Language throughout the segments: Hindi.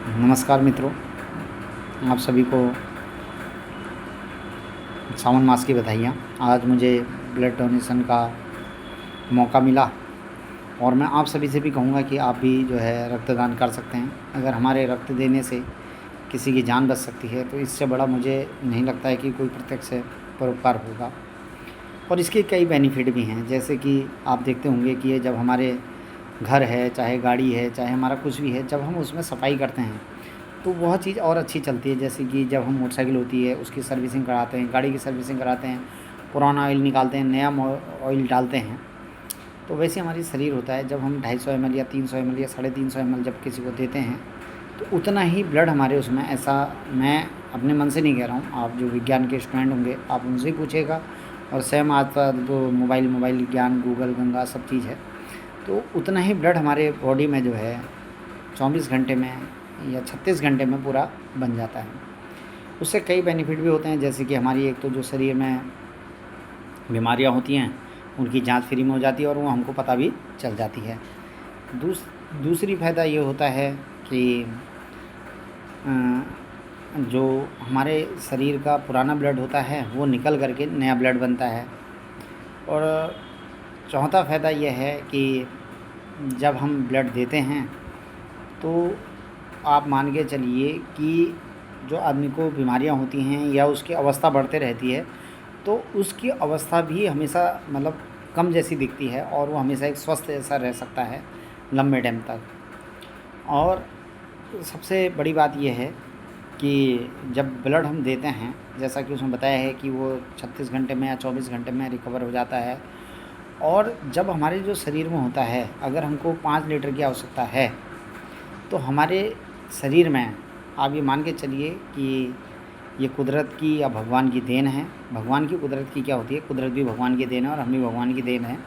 नमस्कार मित्रों, आप सभी को सावन मास की बधाइयाँ। आज मुझे ब्लड डोनेशन का मौका मिला और मैं आप सभी से भी कहूँगा कि आप भी जो है रक्तदान कर सकते हैं। अगर हमारे रक्त देने से किसी की जान बच सकती है तो इससे बड़ा मुझे नहीं लगता है कि कोई प्रत्यक्ष परोपकार होगा। और इसके कई बेनिफिट भी हैं, जैसे कि आप देखते होंगे कि ये जब हमारे घर है, चाहे गाड़ी है, चाहे हमारा कुछ भी है, जब हम उसमें सफाई करते हैं तो वह चीज़ और अच्छी चलती है। जैसे कि जब हम मोटरसाइकिल होती है उसकी सर्विसिंग कराते हैं, गाड़ी की सर्विसिंग कराते हैं, पुराना ऑयल निकालते हैं, नया ऑयल डालते हैं। तो वैसे हमारी शरीर होता है, जब हम 250 ml या 300 ml या 350 ml जब किसी को देते हैं तो उतना ही ब्लड हमारे उसमें, ऐसा मैं अपने मन से नहीं कह रहा हूँ, आप जो विज्ञान के स्टूडेंट होंगे आप उनसे ही पूछेगा। और सेम आज का जो मोबाइल विज्ञान, गूगल, गंगा सब चीज़ है, तो उतना ही ब्लड हमारे बॉडी में जो है 24 घंटे में या 36 घंटे में पूरा बन जाता है। उससे कई बेनिफिट भी होते हैं, जैसे कि हमारी एक तो जो शरीर में बीमारियां होती हैं उनकी जांच फ्री में हो जाती है और वो हमको पता भी चल जाती है। दूसरी फ़ायदा ये होता है कि जो हमारे शरीर का पुराना ब्लड होता है वो निकल करके नया ब्लड बनता है। और चौथा फ़ायदा ये है कि जब हम ब्लड देते हैं तो आप मान के चलिए कि जो आदमी को बीमारियां होती हैं या उसकी अवस्था बढ़ते रहती है तो उसकी अवस्था भी हमेशा मतलब कम जैसी दिखती है और वो हमेशा एक स्वस्थ जैसा रह सकता है लंबे टाइम तक। और सबसे बड़ी बात यह है कि जब ब्लड हम देते हैं, जैसा कि उसमें बताया है कि वो 36 घंटे में या 24 घंटे में रिकवर हो जाता है। और जब हमारे जो शरीर में होता है, अगर हमको 5 लीटर की आवश्यकता है तो हमारे शरीर में आप ये मान के चलिए कि ये कुदरत की या भगवान की देन है। भगवान की कुदरत की क्या होती है, कुदरत भी भगवान की देन है और हम भी भगवान की देन है।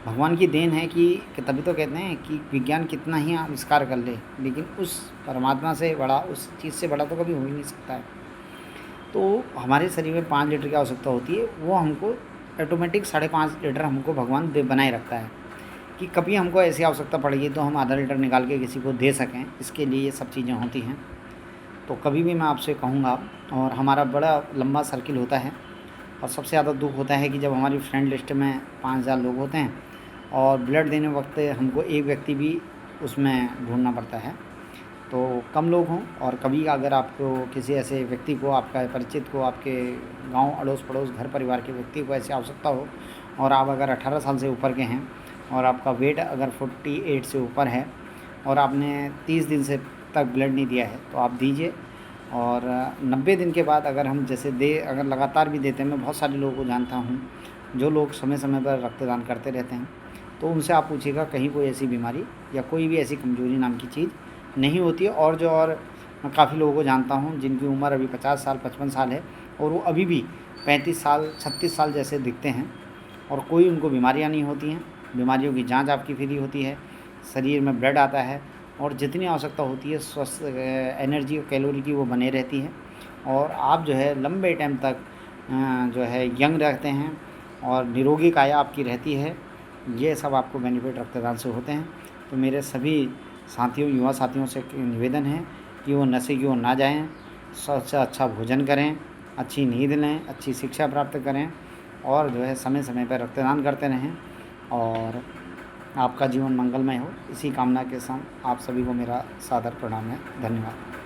भगवान की देन है कि तभी तो कहते हैं कि विज्ञान कितना ही आविष्कार कर ले लेकिन उस परमात्मा से बड़ा, उस चीज़ से बड़ा तो कभी हो ही नहीं सकता है। तो हमारे शरीर में 5 लीटर की आवश्यकता होती है, वो हमको ऑटोमेटिक 5.5 लीटर हमको भगवान दे बनाए रखता है कि कभी हमको ऐसी आवश्यकता पड़ेगी तो हम आधा लीटर निकाल के किसी को दे सकें। इसके लिए ये सब चीज़ें होती हैं। तो कभी भी मैं आपसे कहूँगा, और हमारा बड़ा लंबा सर्किल होता है और सबसे ज़्यादा दुख होता है कि जब हमारी फ्रेंड लिस्ट में 5000 लोग होते हैं और ब्लड देने वक्त हमको एक व्यक्ति भी उसमें ढूंढना पड़ता है। तो कम लोग हों और कभी अगर आपको किसी ऐसे व्यक्ति को, आपका परिचित को, आपके गांव अड़ोस पड़ोस घर परिवार के व्यक्ति को ऐसी आवश्यकता हो और आप अगर 18 साल से ऊपर के हैं और आपका वेट अगर 48 से ऊपर है और आपने 30 दिन से तक ब्लड नहीं दिया है तो आप दीजिए। और 90 दिन के बाद अगर हम जैसे अगर लगातार भी देते हैं, मैं बहुत सारे लोगों को जानता हूँ जो लोग समय समय पर रक्तदान करते रहते हैं, तो उनसे आप पूछिएगा कहीं कोई ऐसी बीमारी या कोई भी ऐसी कमज़ोरी नाम की चीज़ नहीं होती है। और मैं काफ़ी लोगों को जानता हूँ जिनकी उम्र अभी 50 साल 55 साल है और वो अभी भी 35 साल 36 साल जैसे दिखते हैं और कोई उनको बीमारियाँ नहीं होती हैं। बीमारियों की जांच आपकी फ्री होती है, शरीर में ब्लड आता है और जितनी आवश्यकता होती है स्वस्थ एनर्जी और कैलोरी की वो बने रहती है और आप जो है लंबे टाइम तक जो है यंग रहते हैं और निरोगी काया आपकी रहती है। ये सब आपको बेनिफिट रक्तदान से होते हैं। तो मेरे सभी साथियों, युवा साथियों से निवेदन है कि वो नशे की ओर ना जाएं, सबसे अच्छा भोजन करें, अच्छी नींद लें, अच्छी शिक्षा प्राप्त करें और जो है समय समय पर रक्तदान करते रहें और आपका जीवन मंगलमय हो। इसी कामना के साथ आप सभी को मेरा सादर प्रणाम है। धन्यवाद।